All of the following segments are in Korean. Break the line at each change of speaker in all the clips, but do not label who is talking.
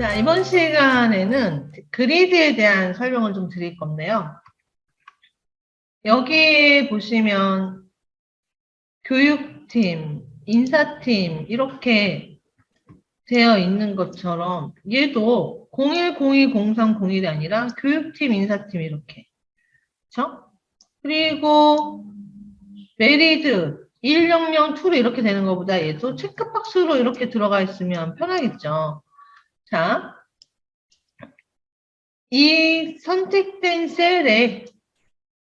자, 이번 시간에는 그리드에 대한 설명을 좀 드릴 건데요. 여기 보시면 교육팀, 인사팀 이렇게 되어 있는 것처럼 얘도 01, 02, 03, 01이 아니라 교육팀, 인사팀 이렇게. 그렇죠? 그리고 메리드 100, 2로 이렇게 되는 것보다 얘도 체크박스로 이렇게 들어가 있으면 편하겠죠. 자, 이 선택된 셀의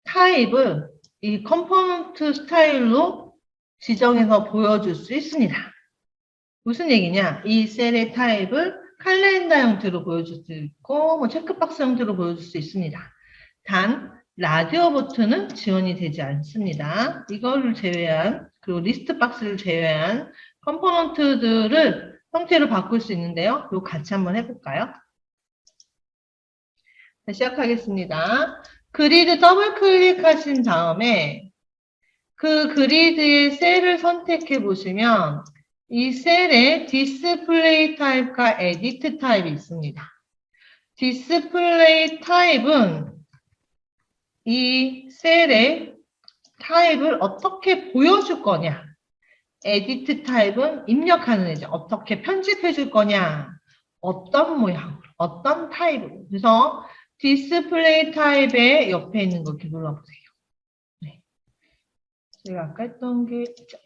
타입을 이 컴포넌트 스타일로 지정해서 보여줄 수 있습니다. 무슨 얘기냐? 이 셀의 타입을 칼렌더 형태로 보여줄 수 있고 뭐 체크박스 형태로 보여줄 수 있습니다. 단 라디오 버튼은 지원이 되지 않습니다. 이거를 제외한 그리고 리스트 박스를 제외한 컴포넌트들을 형태로 바꿀 수 있는데요. 이거 같이 한번 해볼까요? 시작하겠습니다. 그리드 더블 클릭하신 다음에 그 그리드의 셀을 선택해 보시면 이 셀에 디스플레이 타입과 에디트 타입이 있습니다. 디스플레이 타입은 이 셀의 타입을 어떻게 보여줄 거냐. 에디트 타입은 입력하는 애죠. 어떻게 편집해 줄 거냐. 어떤 모양으로, 어떤 타입으로. 그래서 디스플레이 타입의 옆에 있는 거 이렇게 눌러보세요. 네. 제가 아까 했던 게 있죠.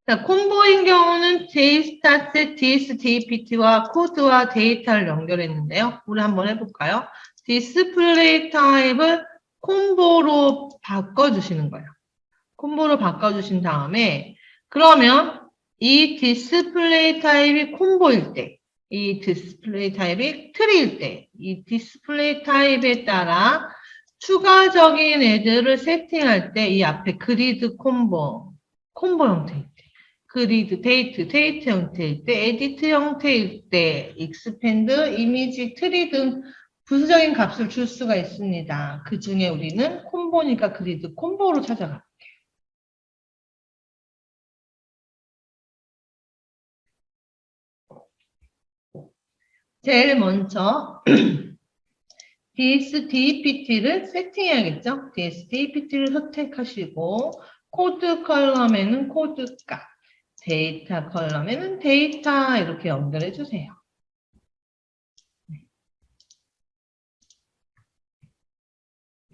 자, 콤보인 경우는 JSTAT, DSDPT와 코드와 데이터를 연결했는데요. 우리 한번 해볼까요? 디스플레이 타입을 콤보로 바꿔주시는 거예요. 콤보로 바꿔주신 다음에 그러면 이 디스플레이 타입이 콤보일 때, 이 디스플레이 타입이 트리일 때, 이 디스플레이 타입에 따라 추가적인 애들을 세팅할 때 이 앞에 그리드 콤보 형태일 때, 그리드 데이트 형태일 때, 에디트 형태일 때, 익스펜드, 이미지, 트리 등 부수적인 값을 줄 수가 있습니다. 그 중에 우리는 콤보니까 그리드 콤보로 찾아갈게요. 제일 먼저 DSDPT를 세팅해야겠죠? DSDPT를 선택하시고 코드 컬럼에는 코드 값, 데이터 컬럼에는 데이터 이렇게 연결해 주세요.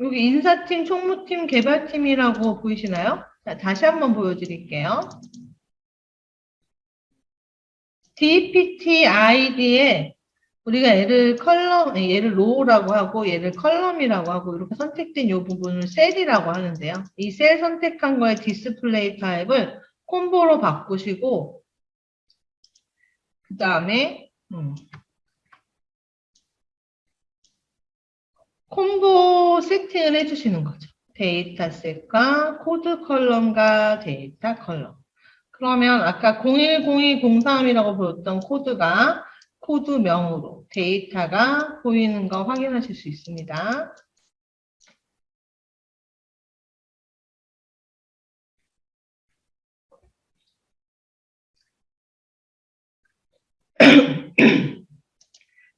여기 인사팀, 총무팀, 개발팀이라고 보이시나요? 자, 다시 한번 보여드릴게요. DPT 아이디에 우리가 얘를 로우라고 하고 얘를 컬럼이라고 하고 이렇게 선택된 이 부분을 셀이라고 하는데요. 이 셀 선택한 거에 디스플레이 타입을 콤보로 바꾸시고 그 다음에 콤보 세팅을 해주시는 거죠. 데이터 셋과 코드 컬럼과 데이터 컬럼. 그러면 아까 010203이라고 보였던 코드가 코드명으로 데이터가 보이는 거 확인하실 수 있습니다.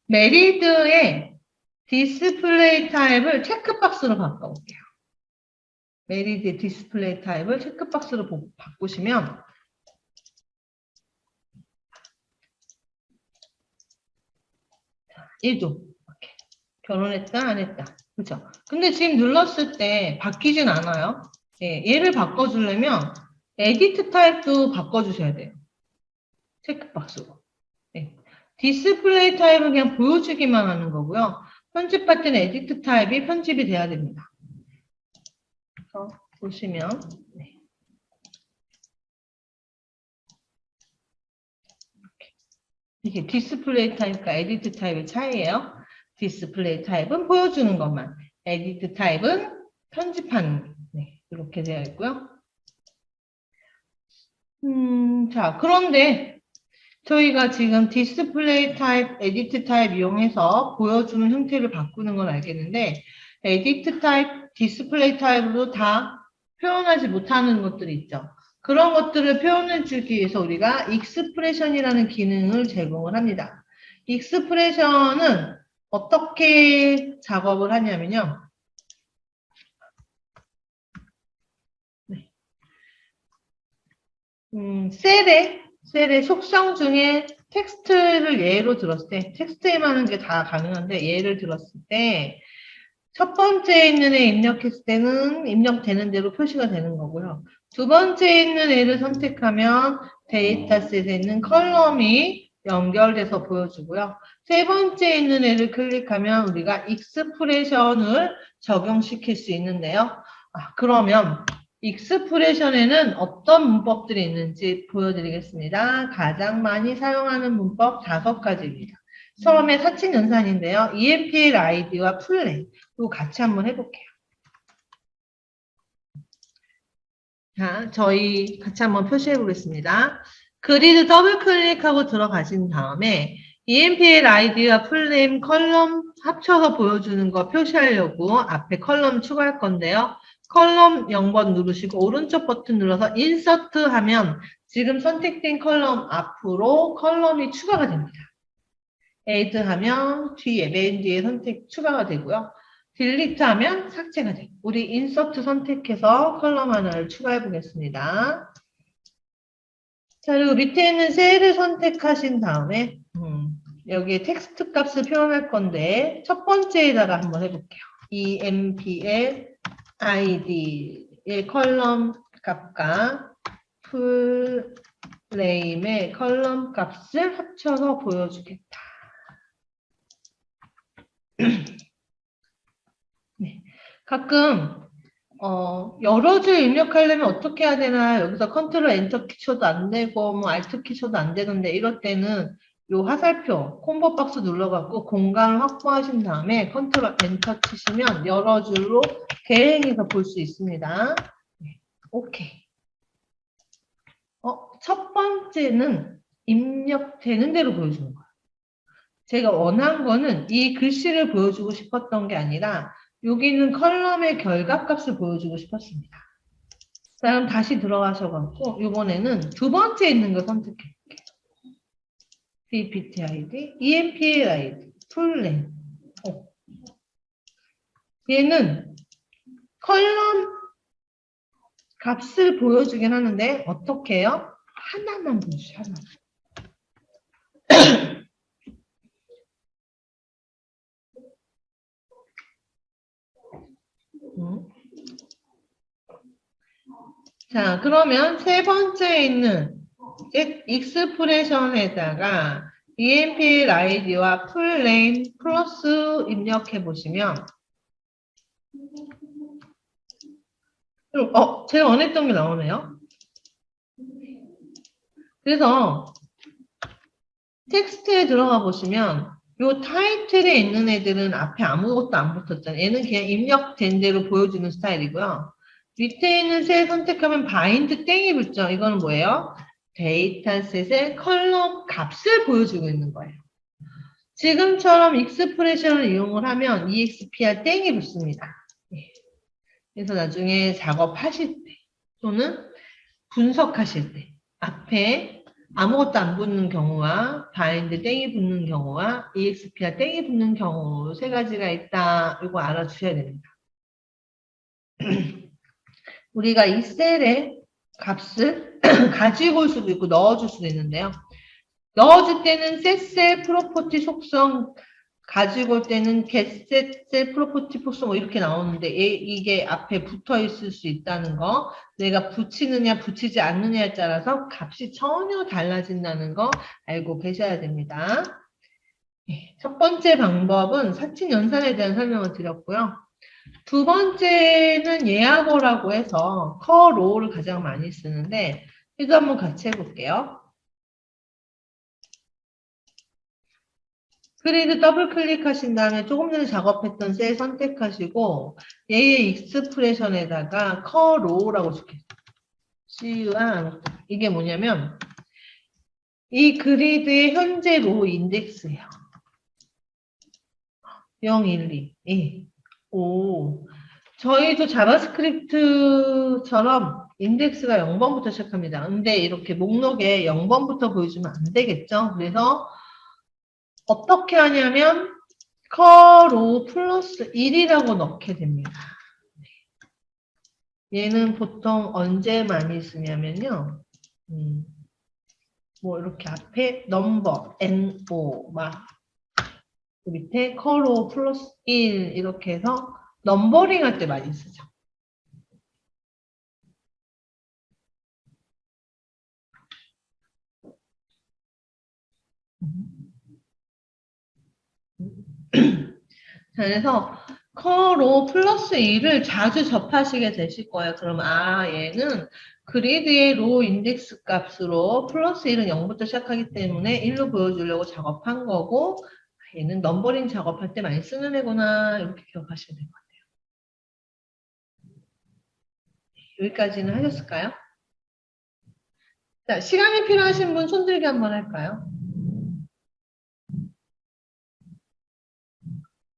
메리드의 디스플레이 타입을 체크박스로 바꿔볼게요. 메리드 디스플레이 타입을 체크박스로 바꾸시면 얘도 이렇게 결혼했다 안 했다 그렇죠? 근데 지금 눌렀을 때 바뀌진 않아요. 예, 얘를 바꿔주려면 에디트 타입도 바꿔주셔야 돼요. 체크박스로. 네. 디스플레이 타입은 그냥 보여주기만 하는 거고요. 편집할 때는 에디트 타입이 편집이 돼야 됩니다. 그래서 보시면 네. 이게 디스플레이 타입과 에디트 타입의 차이예요. 디스플레이 타입은 보여주는 것만, 에디트 타입은 편집하는 네, 이렇게 되어 있고요. 자, 그런데 저희가 지금 디스플레이 타입, 에디트 타입 이용해서 보여주는 형태를 바꾸는 건 알겠는데 에디트 타입, 디스플레이 타입으로 다 표현하지 못하는 것들이 있죠. 그런 것들을 표현해 주기 위해서 우리가 익스프레션이라는 기능을 제공을 합니다. 익스프레션은 어떻게 작업을 하냐면요. 셀의 속성 중에 텍스트를 예로 들었을 때, 텍스트에만 하는 게 다 가능한데, 예를 들었을 때, 첫 번째에 있는 애 입력했을 때는 입력되는 대로 표시가 되는 거고요. 두 번째에 있는 애를 선택하면 데이터셋에 있는 컬럼이 연결돼서 보여주고요. 세 번째에 있는 애를 클릭하면 우리가 익스프레션을 적용시킬 수 있는데요. 그러면 익스프레션에는 어떤 문법들이 있는지 보여드리겠습니다. 가장 많이 사용하는 문법 5가지입니다. 처음에 사칭연산인데요. EMPL ID와 풀렌 이거 같이 한번 해볼게요. 자, 저희 같이 한번 표시해 보겠습니다. 그리드 더블 클릭하고 들어가신 다음에 EMPL ID와 풀네임 컬럼 합쳐서 보여주는 거 표시하려고 앞에 컬럼 추가할 건데요. 컬럼 0번 누르시고 오른쪽 버튼 눌러서 인서트 하면 지금 선택된 컬럼 앞으로 컬럼이 추가가 됩니다. 에이드 하면 뒤에 맨 뒤에 선택 추가가 되고요. 딜리트 하면 삭제가 돼요. 우리 인서트 선택해서 컬럼 하나를 추가해 보겠습니다. 자, 그리고 밑에 있는 셀을 선택하신 다음에 여기에 텍스트 값을 표현할 건데 첫 번째에다가 한번 해볼게요. EMPL ID의 컬럼 값과 풀네임의 컬럼 값을 합쳐서 보여주겠다. 네. 가끔 여러 줄 입력하려면 어떻게 해야 되나 여기서 컨트롤 엔터 키 쳐도 안 되고 뭐 알트 키 쳐도 안 되는데 이럴 때는 요 화살표 콤보 박스 눌러갖고 공간을 확보하신 다음에 컨트롤 엔터 치시면 여러 줄로 개행해서 볼 수 있습니다. 네. 오케이. 첫 번째는 입력되는 대로 보여주는 거예요. 제가 원한 거는 이 글씨를 보여주고 싶었던 게 아니라 여기 있는 컬럼의 결과값을 보여주고 싶었습니다. 자, 그럼 다시 들어가셔갖고 이번에는 두 번째 있는 거 선택할게요. PPT ID, EMPL ID, 풀렌. 얘는 컬럼 값을 보여주긴 하는데 어떻게 해요? 하나만 보여주세요. 하나만. 자, 그러면 세 번째에 있는 익스프레션에다가 EMPL ID와 풀네임 플러스 입력해 보시면 제가 원했던 게 나오네요. 그래서 텍스트에 들어가 보시면 요 타이틀에 있는 애들은 앞에 아무것도 안 붙었잖아요. 얘는 그냥 입력된 대로 보여주는 스타일이고요. 밑에 있는 셀 선택하면 바인드 땡이 붙죠. 이거는 뭐예요? 데이터셋의 컬럼 값을 보여주고 있는 거예요. 지금처럼 익스프레션을 이용을 하면 EXPR 땡이 붙습니다. 그래서 나중에 작업하실 때 또는 분석하실 때 앞에 아무것도 안 붙는 경우와 바인드 땡이 붙는 경우와 EXPR 땡이 붙는 경우 세 가지가 있다. 이거 알아주셔야 됩니다. 우리가 이 셀의 값을 가지고 올 수도 있고 넣어줄 수도 있는데요. 넣어줄 때는 set셀 프로퍼티 속성 가지고 올 때는 getset셀 프로퍼티 속성 뭐 이렇게 나오는데 이게 앞에 붙어 있을 수 있다는 거 내가 붙이느냐 붙이지 않느냐에 따라서 값이 전혀 달라진다는 거 알고 계셔야 됩니다. 첫 번째 방법은 사칭 연산에 대한 설명을 드렸고요. 두 번째는 예약어라고 해서 커로우를 가장 많이 쓰는데 이거 한번 같이 해볼게요. 그리드 더블 클릭하신 다음에 조금 전에 작업했던 셀 선택하시고 얘의 익스프레션에다가 커로우라고 적혀있어요. CUR 이게 뭐냐면 이 그리드의 현재 로우 인덱스예요. 0, 1, 2, 5 저희도 자바스크립트처럼 인덱스가 0번부터 시작합니다. 근데 이렇게 목록에 0번부터 보여주면 안 되겠죠? 그래서 어떻게 하냐면 커로 플러스 1이라고 넣게 됩니다. 얘는 보통 언제 많이 쓰냐면요. 뭐 이렇게 앞에 넘버, NO, 막 밑에 커로 플러스 1 이렇게 해서 넘버링 할 때 많이 쓰죠. 자, 그래서 커로 플러스 2를 자주 접하시게 되실 거예요. 그럼 얘는 그리드의 로 인덱스 값으로 플러스 1은 0부터 시작하기 때문에 1로 보여주려고 작업한 거고 얘는 넘버링 작업할 때 많이 쓰는 애구나 이렇게 기억하시면 될 것 같아요. 여기까지는 하셨을까요? 자, 시간이 필요하신 분 손들기 한번 할까요?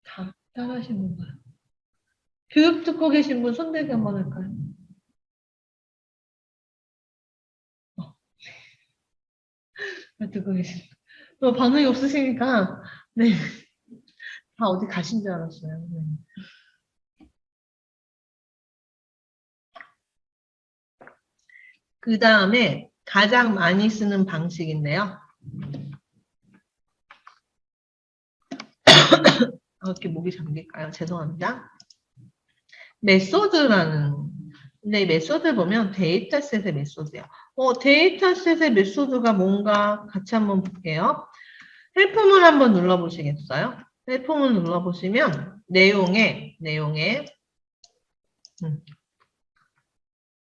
다 따라하신 건가요? 교육 듣고 계신 분 손들기 한번 할까요? 듣고 계신 분. 반응이 없으시니까 네. 다 어디 가신 줄 알았어요. 네. 그 다음에 가장 많이 쓰는 방식인데요. 이렇게 목이 잠길까요? 죄송합니다. 메소드라는 근데 이 메소드 보면 데이터셋의 메소드예요. 데이터셋의 메소드가 뭔가 같이 한번 볼게요. 헬프문 한번 눌러보시겠어요? 헬프문 눌러보시면 내용에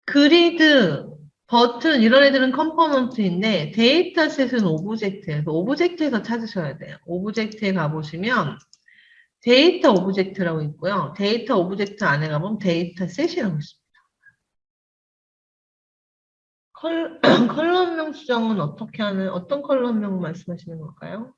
그리드, 버튼 이런 애들은 컴포넌트인데 데이터셋은 오브젝트예요. 오브젝트에서 찾으셔야 돼요. 오브젝트에 가보시면 데이터 오브젝트라고 있고요. 데이터 오브젝트 안에 가보면 데이터셋이라고 있습니다. 컬럼명 수정은 어떻게 하는, 어떤 컬럼명 말씀하시는 걸까요?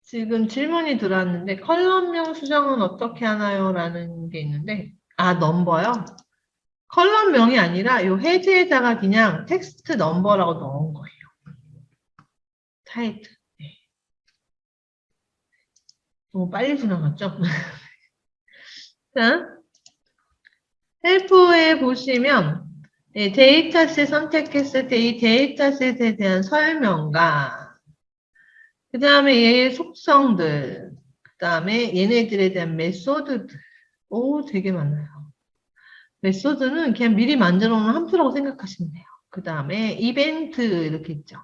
지금 질문이 들어왔는데 컬럼명 수정은 어떻게 하나요? 라는 게 있는데 넘버요? 컬럼명이 아니라 요 해제에다가 그냥 텍스트 넘버라고 넣은 거예요. 타이틀. 네. 너무 빨리 지나갔죠? 자, 헬프에 보시면 데이터셋 선택했을 때 이 데이터셋에 대한 설명과 그 다음에 얘의 속성들 그 다음에 얘네들에 대한 메소드들 되게 많아요. 메소드는 그냥 미리 만들어 놓은 함수라고 생각하시면 돼요. 그 다음에 이벤트 이렇게 있죠.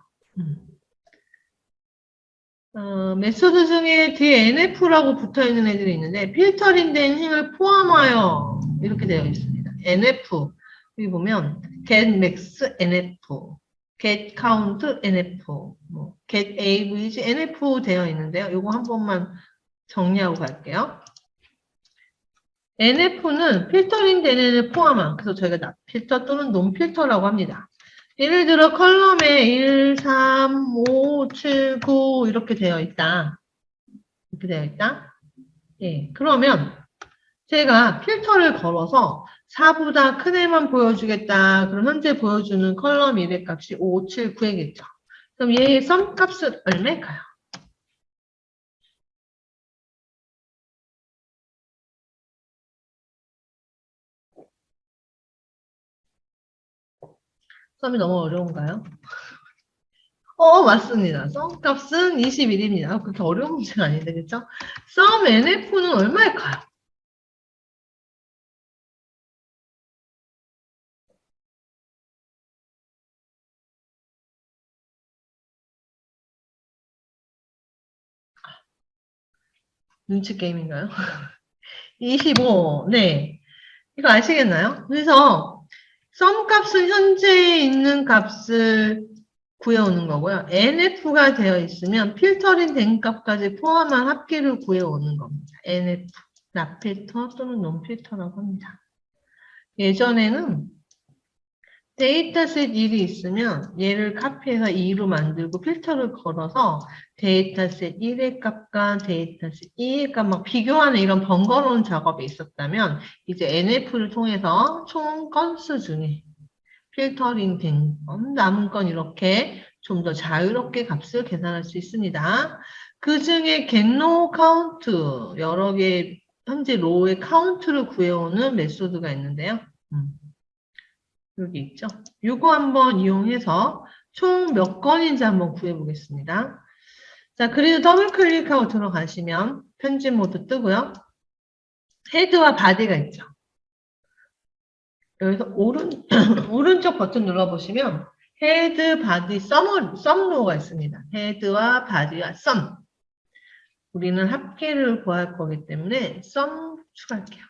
메소드 중에 뒤에 NF라고 붙어 있는 애들이 있는데 필터링된 행을 포함하여 이렇게 되어 있습니다. NF 여기 보면 get max NF, get count NF, 뭐 get average NF 되어 있는데요. 이거 한 번만 정리하고 갈게요. NF는 필터링 된 애를 포함한 그래서 저희가 필터 또는 논필터라고 합니다. 예를 들어 컬럼에 1, 3, 5, 7, 9 이렇게 되어 있다. 이렇게 되어 있다. 예, 그러면 제가 필터를 걸어서 4보다 큰 애만 보여주겠다. 그럼 현재 보여주는 컬럼 1의 값이 5, 7, 9이겠죠. 그럼 얘의 썸 값은 얼마일까요? 썸이 너무 어려운가요? 맞습니다. 썸 값은 21입니다. 그렇게 어려운 문제가 아닌데, 그쵸? 썸 NF는 얼마일까요? 눈치 게임인가요? 25, 네. 이거 아시겠나요? 그래서 썸 값은 현재 있는 값을 구해오는 거고요. NF가 되어 있으면 필터링 된 값까지 포함한 합계를 구해오는 겁니다. NF, 납필터 또는 논필터라고 합니다. 예전에는 데이터셋 1이 있으면 얘를 카피해서 2로 만들고 필터를 걸어서 데이터셋 1의 값과 데이터셋 2의 값 막 비교하는 이런 번거로운 작업이 있었다면 이제 NF를 통해서 총 건수 중에 필터링 된 건, 남은 건 이렇게 좀 더 자유롭게 값을 계산할 수 있습니다. 그 중에 getRow count, 여러 개의 현재 로우의 카운트를 구해오는 메소드가 있는데요. 여기 있죠. 이거 한번 이용해서 총 몇 건인지 한번 구해보겠습니다. 자, 그리고 더블 클릭하고 들어가시면 편집 모드 뜨고요. 헤드와 바디가 있죠. 여기서 오른쪽 버튼 눌러보시면 헤드, 바디, 썸로우가 있습니다. 헤드와 바디와 썸. 우리는 합계를 구할 거기 때문에 썸 추가할게요.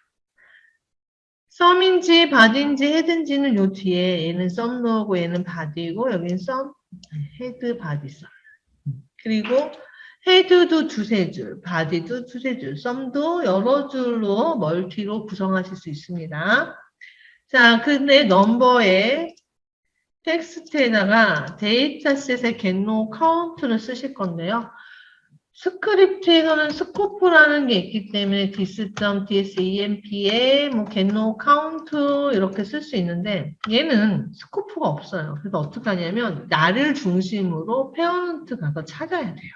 썸인지 바디인지 헤드인지는 요 뒤에 얘는 썸로우고 얘는 바디고 여기는 썸, 헤드, 바디, 썸. 그리고 헤드도 두세 줄, 바디도 두세 줄, 썸도 여러 줄로 멀티로 구성하실 수 있습니다. 자, 근데 넘버에 텍스트에다가 데이터셋의 getRow count를 쓰실 건데요. 스크립트에서는 스코프라는 게 있기 때문에 dis.dsemp에 뭐 getRow count 이렇게 쓸 수 있는데 얘는 스코프가 없어요. 그래서 어떻게 하냐면 나를 중심으로 페어런트 가서 찾아야 돼요.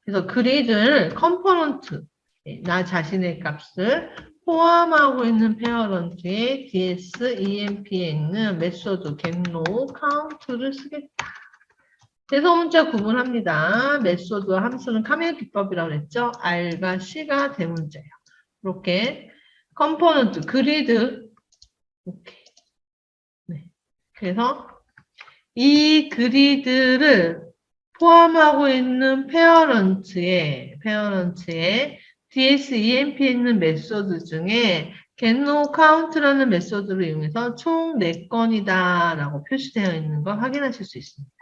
그래서 그리드를 컴포넌트, 나 자신의 값을 포함하고 있는 페어런트에 disemp에 있는 메소드 getRow count를 쓰겠다. 대소문자 구분합니다. 메소드와 함수는 카멜 기법이라고 했죠. R과 C가 대문자예요. 이렇게 컴포넌트, 그리드 이렇게. 네. 그래서 이 그리드를 포함하고 있는 페어런트에 disemp에 있는 메소드 중에 getRow count라는 메소드를 이용해서 총 4건이다 라고 표시되어 있는 걸 확인하실 수 있습니다.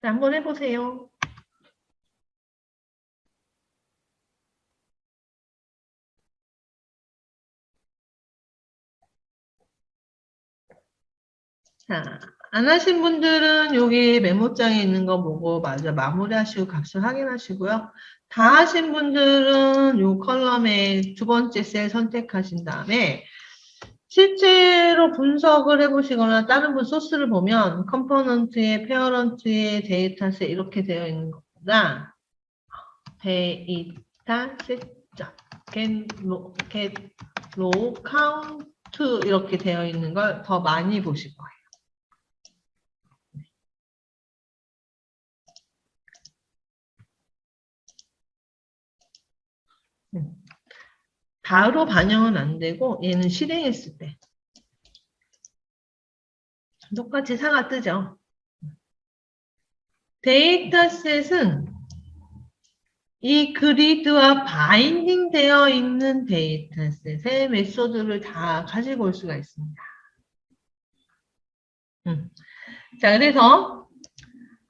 자, 한번 해보세요. 자, 안 하신 분들은 여기 메모장에 있는 거 보고 마저 마무리하시고 값을 확인하시고요. 다 하신 분들은 이 컬럼의 두 번째 셀 선택하신 다음에 실제로 분석을 해보시거나 다른 분 소스를 보면 컴포넌트에 페어런트에 데이터셋 이렇게 되어 있는 것보다 데이터셋 getRow count 이렇게 되어 있는 걸 더 많이 보실 거예요. 바로 반영은 안 되고 얘는 실행했을 때 똑같이 사가 뜨죠. 데이터셋은 이 그리드와 바인딩 되어 있는 데이터셋의 메소드를 다 가지고 올 수가 있습니다. 자, 그래서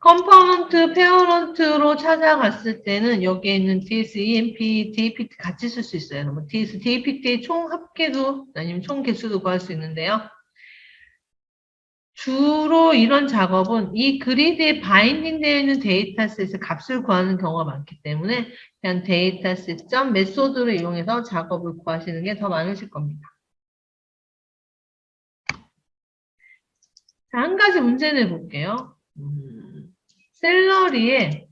컴포넌트, 페어런트로 찾아갔을 때는 여기에 있는 ds, emp, dapt 같이 쓸 수 있어요. 뭐 ds, dapt의 총 합계도 아니면 총 개수도 구할 수 있는데요. 주로 이런 작업은 이 그리드에 바인딩 되어 있는 데이터셋의 값을 구하는 경우가 많기 때문에 그냥 데이터셋 메소드를 이용해서 작업을 구하시는 게 더 많으실 겁니다. 자, 한 가지 문제 내볼게요. 셀러리의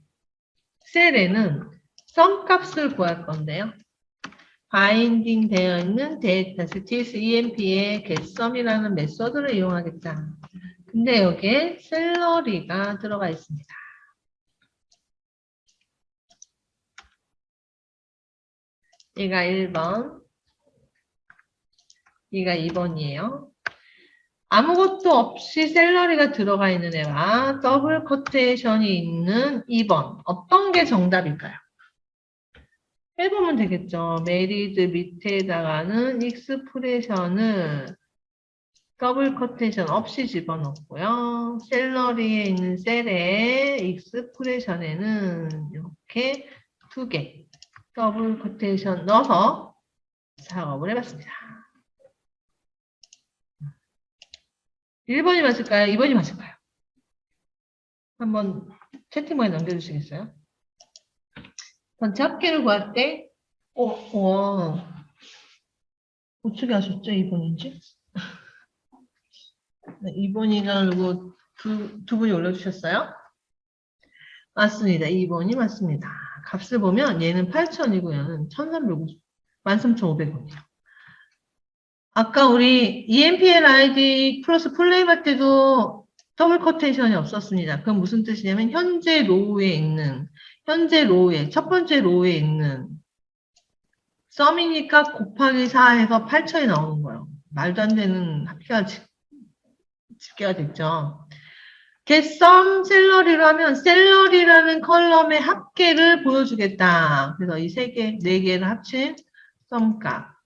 셀에는 썸 값을 구할 건데요. 바인딩 되어 있는 데이터셋 disemp의 getSum이라는 메소드를 이용하겠다. 근데 여기에 셀러리가 들어가 있습니다. 얘가 1번, 얘가 2번이에요. 아무것도 없이 셀러리가 들어가 있는 애와 더블 코테이션이 있는 2번. 어떤 게 정답일까요? 해보면 되겠죠. 메리드 밑에다가는 익스프레션을 더블 코테이션 없이 집어넣고요. 셀러리에 있는 셀에 익스프레션에는 이렇게 2개 더블 코테이션 넣어서 작업을 해봤습니다. 1번이 맞을까요? 2번이 맞을까요? 한번 채팅방에 남겨주시겠어요? 전체 합계를 구할 때, 어떻게 하셨죠? 2번인지? 네, 2번이라고 두 분이 올려주셨어요? 맞습니다. 2번이 맞습니다. 값을 보면 얘는 8,000이고 얘는 1,350, 13,500원이에요. 아까 우리 EMPL ID 플러스 플레이바 때도 더블 커테이션이 없었습니다. 그건 무슨 뜻이냐면 현재 로우에 첫 번째 로우에 있는 썸이니까 곱하기 4해서 8,000이 나오는 거예요. 말도 안 되는 합계가 집계가 됐죠. getSum 샐러리로 하면 샐러리라는 컬럼의 합계를 보여주겠다. 그래서 이 세 개, 네 개를 합친 썸값.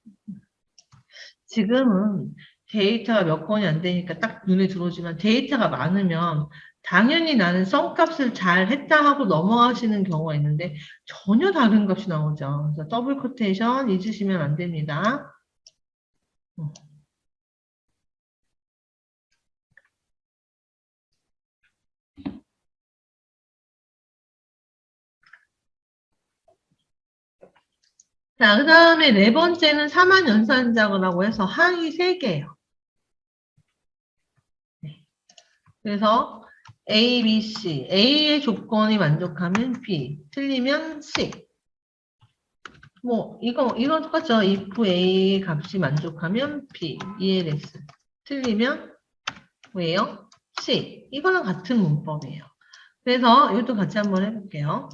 지금은 데이터가 몇 건이 안 되니까 딱 눈에 들어오지만 데이터가 많으면 당연히 나는 썸값을 잘 했다 하고 넘어가시는 경우가 있는데 전혀 다른 값이 나오죠. 그래서 더블 코테이션 잊으시면 안 됩니다. 자, 그 다음에 네 번째는 4만 연산작이라고 해서 항이 3개예요. 그래서 A, B, C. A의 조건이 만족하면 B, 틀리면 C. 이거 똑같죠? if A 값이 만족하면 B, ELS. 틀리면 뭐예요? C. 이거랑 같은 문법이에요. 그래서 이것도 같이 한번 해볼게요.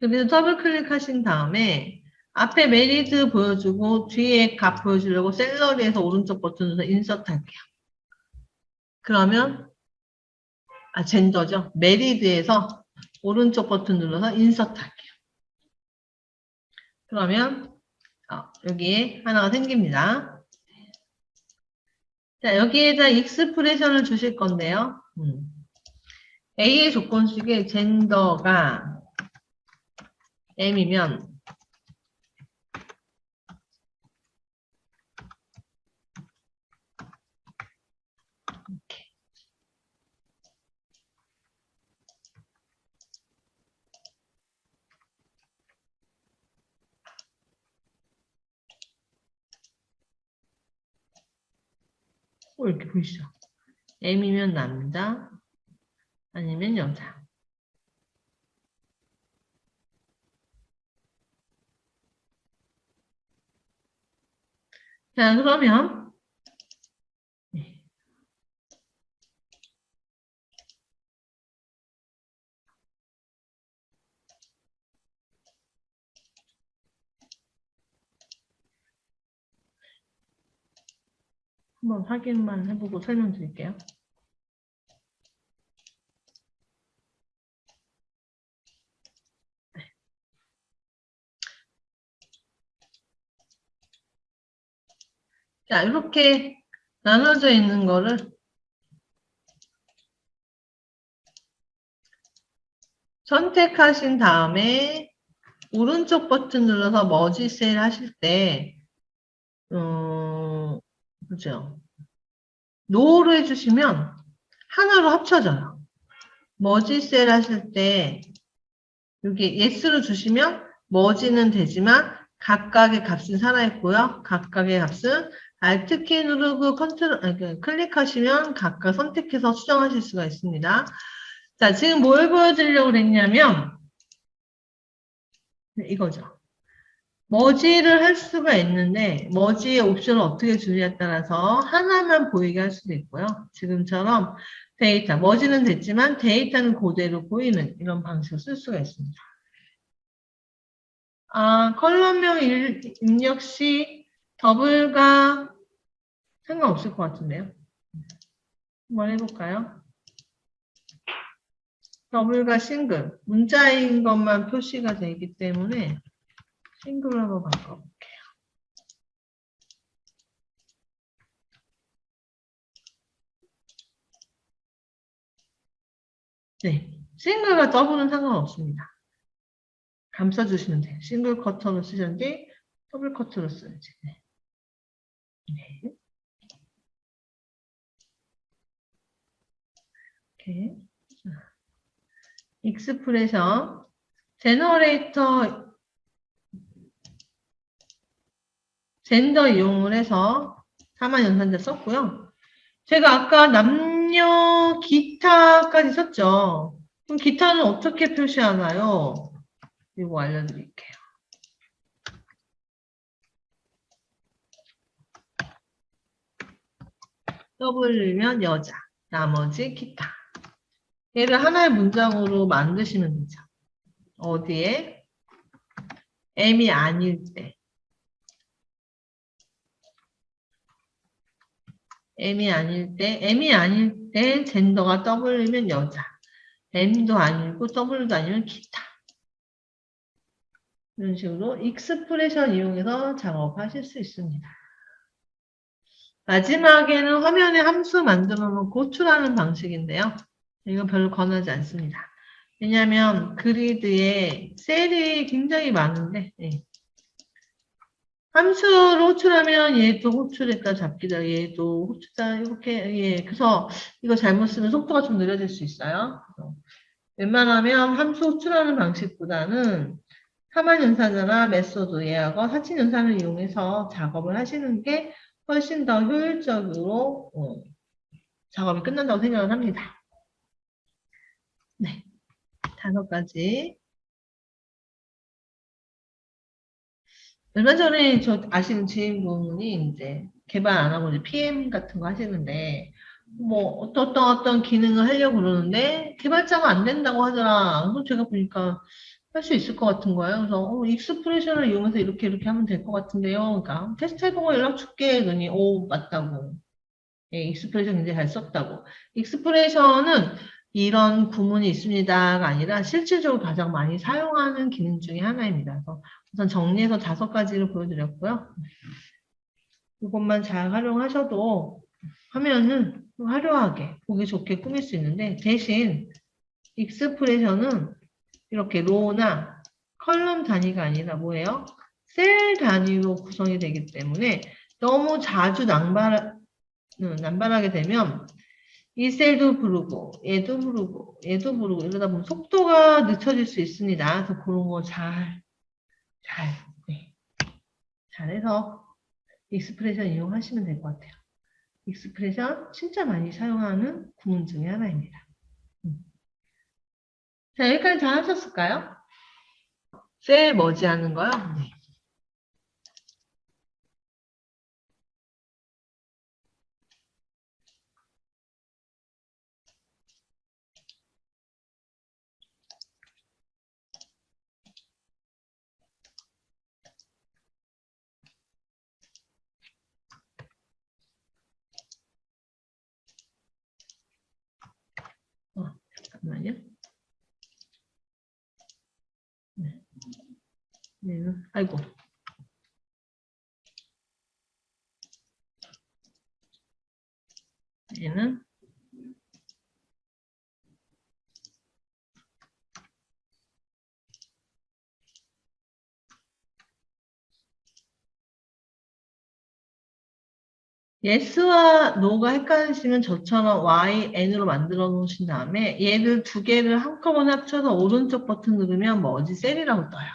그래서 더블 클릭하신 다음에 앞에 메리트 보여주고 뒤에 값 보여주려고 샐러리에서 오른쪽 버튼 눌러서 인서트 할게요. 그러면 젠더죠. 메리드에서 오른쪽 버튼 눌러서 인서트 할게요. 그러면 여기에 하나가 생깁니다. 자, 여기에다 익스프레션을 주실 건데요. A의 조건식에 젠더가 M이면 이렇게 보이시죠? M이면 남자, 아니면 여자. 자, 그러면 한번 확인만 해보고 설명드릴게요. 자, 이렇게 나눠져 있는 거를 선택하신 다음에 오른쪽 버튼 눌러서 머지 셀 하실 때, 그죠? 노로 해주시면 하나로 합쳐져요. 머지 셀 하실 때, 여기 yes로 주시면 머지는 되지만 각각의 값은 살아있고요. 각각의 값은 Alt키 누르고 클릭하시면 각각 선택해서 수정하실 수가 있습니다. 자, 지금 뭘 보여드리려고 그랬냐면, 이거죠. 머지를 할 수가 있는데 머지의 옵션을 어떻게 주느냐에 따라서 하나만 보이게 할 수도 있고요. 지금처럼 데이터, 머지는 됐지만 데이터는 그대로 보이는 이런 방식을 쓸 수가 있습니다. 컬럼명 입력 시 더블과 상관없을 것 같은데요. 한번 해볼까요? 더블과 싱글, 문자인 것만 표시가 되기 때문에 싱글로 한번 바꿔볼게요. 네, 싱글과 더블은 상관없습니다. 감싸주시면 돼요. 싱글 커터로 쓰셨는지 더블 커터로 써야지. 네. 이렇게. 익스프레션, 제너레이터, 젠더 이용을 해서 사만 연산자 썼고요. 제가 아까 남녀 기타까지 썼죠. 그럼 기타는 어떻게 표시하나요? 이거 알려드릴게요. W면 여자, 나머지 기타. 얘를 하나의 문장으로 만드시면 되죠. 어디에? M이 아닐 때. M이 아닐 때 젠더가 W면 여자. M도 아니고 W도 아니면 기타. 이런 식으로 익스프레션 이용해서 작업하실 수 있습니다. 마지막에는 화면에 함수 만들어 놓고 호출하는 방식인데요. 이건 별로 권하지 않습니다. 왜냐하면 그리드에 셀이 굉장히 많은데 함수로 호출하면 얘도 호출했다 잡기다 얘도 호출다 이렇게 그래서 이거 잘못 쓰면 속도가 좀 느려질 수 있어요. 웬만하면 함수 호출하는 방식보다는 사만연산자나 메소드 예하고 사진연산을 이용해서 작업을 하시는 게 훨씬 더 효율적으로 작업이 끝난다고 생각을 합니다. 네, 5가지. 얼마 전에 저 아시는 지인분이 이제 개발 안 하고 이제 PM 같은 거 하시는데 뭐 어떤 기능을 하려고 그러는데 개발자가 안 된다고 하더라. 그래서 제가 보니까 할 수 있을 것 같은 거예요. 그래서 익스프레션을 이용해서 이렇게 하면 될 것 같은데요. 그러니까 테스트 해보고 연락 줄게. 그러니 맞다고. 예, 익스프레션 굉장히 잘 썼다고. 익스프레션은 이런 구문이 있습니다가 아니라 실질적으로 가장 많이 사용하는 기능 중에 하나입니다. 그래서 우선 정리해서 5가지를 보여드렸고요. 이것만 잘 활용하셔도 화면은 화려하게 보기 좋게 꾸밀 수 있는데 대신 익스프레션은 이렇게 로우나 컬럼 단위가 아니라 뭐예요? 셀 단위로 구성이 되기 때문에 너무 자주 남발하게 되면 이 셀도 부르고 얘도 부르고 얘도 부르고 이러다 보면 속도가 늦춰질 수 있습니다. 그래서 그런 거 잘해서 익스프레션 이용하시면 될 것 같아요. 익스프레션 진짜 많이 사용하는 구문 중에 하나입니다. 자, 여기까지 다 하셨을까요? 셀 머지하는 거요? 네. 잠깐만요. 네. 아이고. 얘는 yes와 no가 헷갈리시면 저처럼 y, n으로 만들어 놓으신 다음에 얘를 2개를 한꺼번에 합쳐서 오른쪽 버튼 누르면 머지 셀이라고 떠요.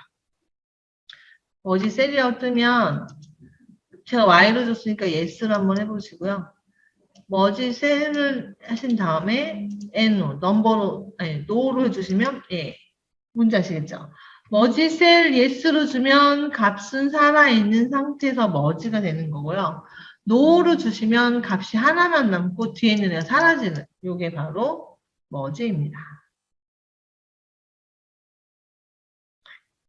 머지 셀이라고 뜨면 제가 y로 줬으니까 yes를 한번 해보시고요. 머지 셀을 하신 다음에 no, no로 해주시면 뭔지 아시겠죠? 머지 셀 yes로 주면 값은 살아있는 상태에서 머지가 되는 거고요. no로 주시면 값이 하나만 남고 뒤에 있는 애가 사라지는 이게 바로 머지입니다.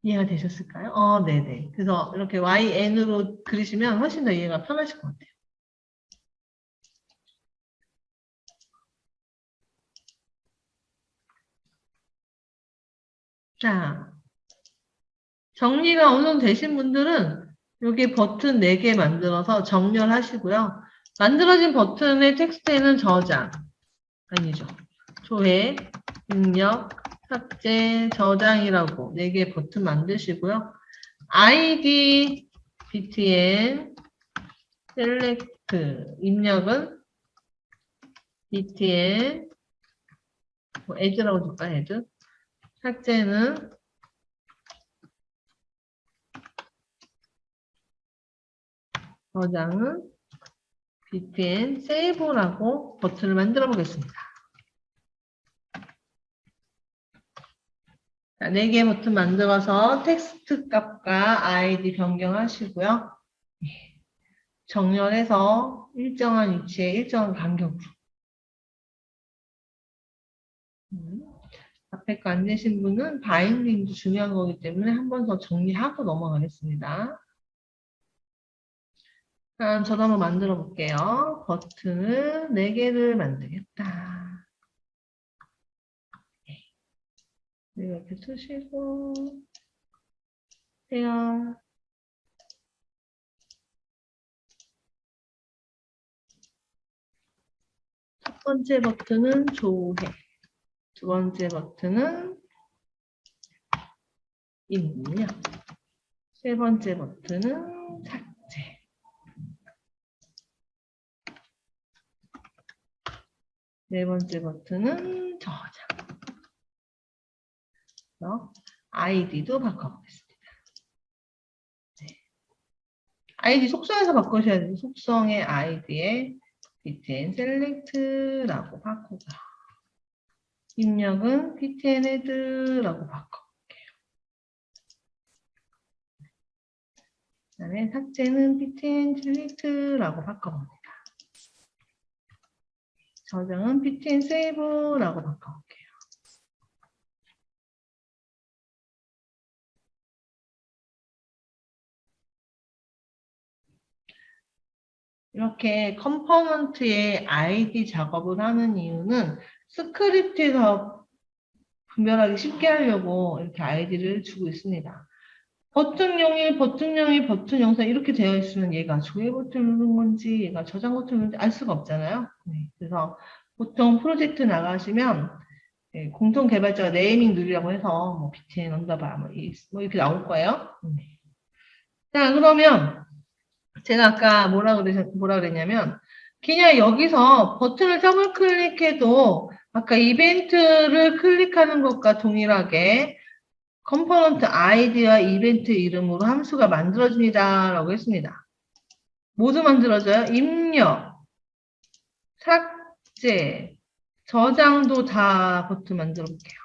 이해가 되셨을까요? 네네. 그래서 이렇게 YN으로 그리시면 훨씬 더 이해가 편하실 것 같아요. 자, 정리가 어느 정도 되신 분들은 여기 버튼 4개 만들어서 정렬하시고요. 만들어진 버튼의 텍스트에는 저장, 아니죠. 조회, 입력, 삭제, 저장이라고 4개 버튼 만드시고요. ID, btn, select, 입력은 btn, 뭐 add라고 줄까? add. 삭제는 저장은 btn save라고 버튼을 만들어 보겠습니다. 자, 4개 버튼 만들어서 텍스트 값과 아이디 변경하시고요. 정렬해서 일정한 위치에 일정한 간격으로. 앞에 거 안 되신 분은 바인딩도 중요한 거기 때문에 한 번 더 정리하고 넘어가겠습니다. 그럼 저도 한번 만들어 볼게요. 버튼을 4개를 만들겠다. 이렇게 쓰시고 해요. 첫 번째 버튼은 조회. 두 번째 버튼은 입력. 세 번째 버튼은 삭제. 네 번째 버튼은 저장. 아이디도 바꿔보겠습니다. 네. 아이디 속성에서 바꾸셔야 돼요. 속성의 아이디에 btn select라고 바꾸고 입력은 btn add라고 바꿔볼게요. 그 다음에 삭제는 btn delet라고 바꿔봅니다. 저장은 btn save라고 바꿔볼게요. 이렇게 컴포넌트의 아이디 작업을 하는 이유는 스크립트에서 분별하기 쉽게 하려고 이렇게 아이디를 주고 있습니다. 버튼 01, 버튼 02, 버튼 04 이렇게 되어 있으면 얘가 조회 버튼 누른 건지 얘가 저장 버튼 누른지 알 수가 없잖아요. 네, 그래서 보통 프로젝트 나가시면 네, 공통 개발자가 네이밍 누리라고 해서 뭐 btn 언더바 뭐 이렇게 나올 거예요. 자, 그러면 제가 아까 뭐라 그랬냐면 그냥 여기서 버튼을 더블 클릭해도 아까 이벤트를 클릭하는 것과 동일하게 컴포넌트 아이디와 이벤트 이름으로 함수가 만들어집니다 라고 했습니다. 모두 만들어져요. 입력, 삭제, 저장도 다 버튼 만들어 볼게요.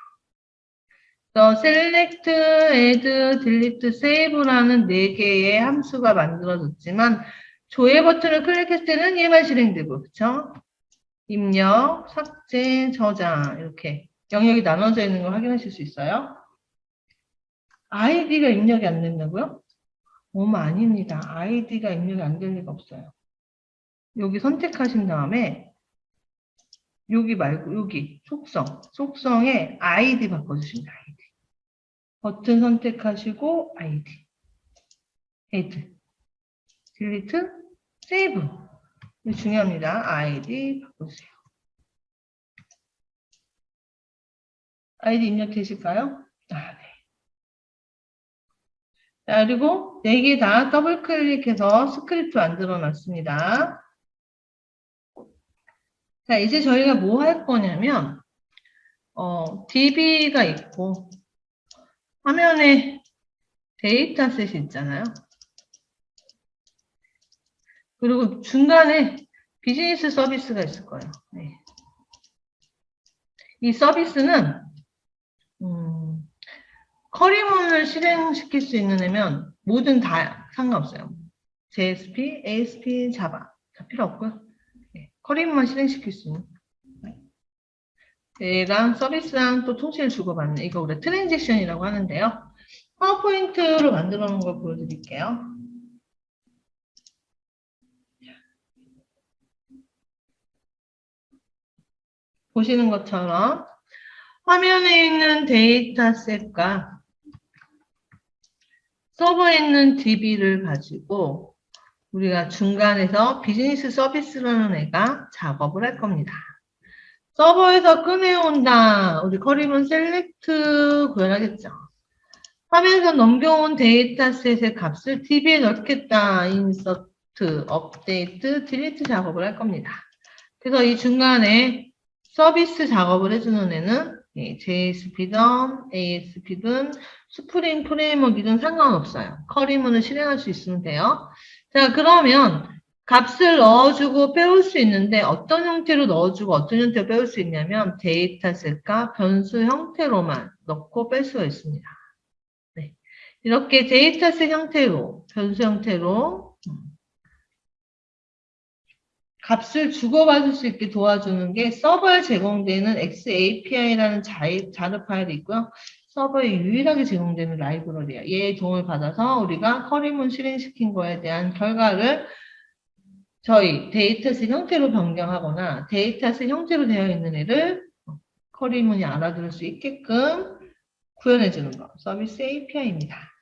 select, add, delete, save라는 4개의 함수가 만들어졌지만 조회 버튼을 클릭했을 때는 얘만 실행되고, 그쵸? 입력, 삭제, 저장 이렇게 영역이 나눠져 있는 걸 확인하실 수 있어요. 아이디가 입력이 안 된다고요? 아닙니다. 아이디가 입력이 안 될 리가 없어요. 여기 선택하신 다음에 여기 말고 여기 속성에 아이디 바꿔주십니다. 아이디. 버튼 선택하시고 아이디, add, delete, save. 이거 중요합니다. 아이디 바꿔주세요. 아이디 입력되실까요? 네. 자, 그리고 4개 다 더블 클릭해서 스크립트 만들어 놨습니다. 자, 이제 저희가 뭐 할 거냐면, DB가 있고, 화면에 데이터셋이 있잖아요. 그리고 중간에 비즈니스 서비스가 있을 거예요. 네. 이 서비스는, 커리문을 실행시킬 수 있는 애면 뭐든 다 상관없어요. JSP, ASP, 자바 다 필요 없고요. 네. 커리문만 실행시킬 수 있는. 얘랑 서비스랑 또 통신을 주고받는 이거 우리 트랜지션이라고 하는데요. 파워포인트로 만들어 놓은 걸 보여드릴게요. 보시는 것처럼 화면에 있는 데이터셋과 서버에 있는 DB를 가지고 우리가 중간에서 비즈니스 서비스라는 애가 작업을 할 겁니다. 서버에서 꺼내온다. 우리 커리문 셀렉트 구현하겠죠. 화면에서 넘겨온 데이터셋의 값을 DB에 넣겠다. 인서트, 업데이트, 딜리트 작업을 할 겁니다. 그래서 이 중간에 서비스 작업을 해주는 애는 JSP든 ASP든 스프링 프레임워크이든 상관없어요. 커리문을 실행할 수 있으면 돼요. 자, 그러면 값을 넣어주고 빼올 수 있는데 어떤 형태로 넣어주고 어떤 형태로 빼올 수 있냐면 데이터셋과 변수 형태로만 넣고 뺄 수가 있습니다. 네. 이렇게 데이터셋 형태로, 변수 형태로 값을 주고받을 수 있게 도와주는 게 서버에 제공되는 XAPI라는 자르 파일이 있고요. 서버에 유일하게 제공되는 라이브러리야. 얘의 도움을 받아서 우리가 커리문 실행시킨 거에 대한 결과를 저희 데이터셋 형태로 변경하거나 데이터셋 형태로 되어 있는 애를 커리문이 알아들을 수 있게끔 구현해주는 거. 서비스 API입니다.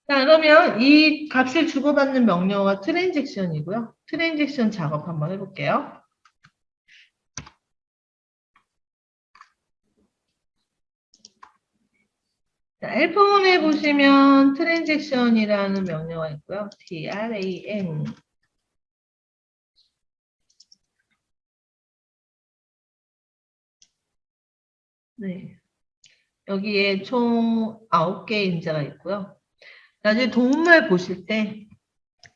자, 그러면 이 값을 주고받는 명령어가 트랜잭션이고요. 트랜잭션 작업 한번 해볼게요. 자, 헬프문에 보시면 트랜잭션이라는 명령어가 있고요. TRAN. 네. 여기에 총 9개의 인자가 있고요. 나중에 도움말 보실 때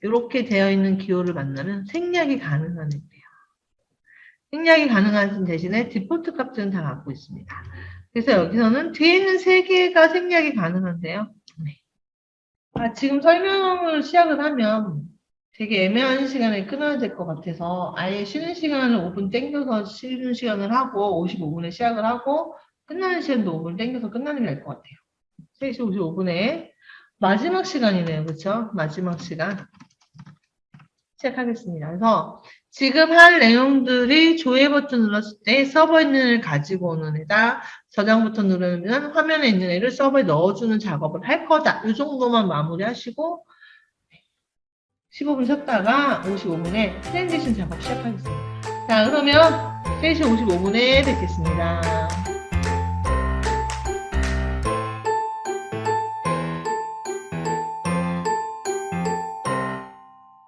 이렇게 되어 있는 기호를 만나면 생략이 가능한 애예요. 생략이 가능한 대신에 디폴트 값들은 다 갖고 있습니다. 그래서 여기서는 뒤에 있는 3개가 생략이 가능한데요. 네. 지금 설명을 시작을 하면 되게 애매한 시간에 끊어야 될 것 같아서 아예 쉬는 시간을 5분 땡겨서 쉬는 시간을 하고 55분에 시작을 하고 끝나는 시간도 5분 땡겨서 끝나는 게 나을 것 같아요. 3시 55분에 마지막 시간이네요. 그렇죠? 마지막 시간 시작하겠습니다. 그래서 지금 할 내용들이 조회 버튼 눌렀을 때 서버에 있는 애를 가지고 오는 애다. 저장 버튼 누르면 화면에 있는 애를 서버에 넣어주는 작업을 할 거다. 이 정도만 마무리하시고 15분 쉬었다가 55분에 트랜지션 작업 시작하겠습니다. 자, 그러면 3시 55분에 뵙겠습니다.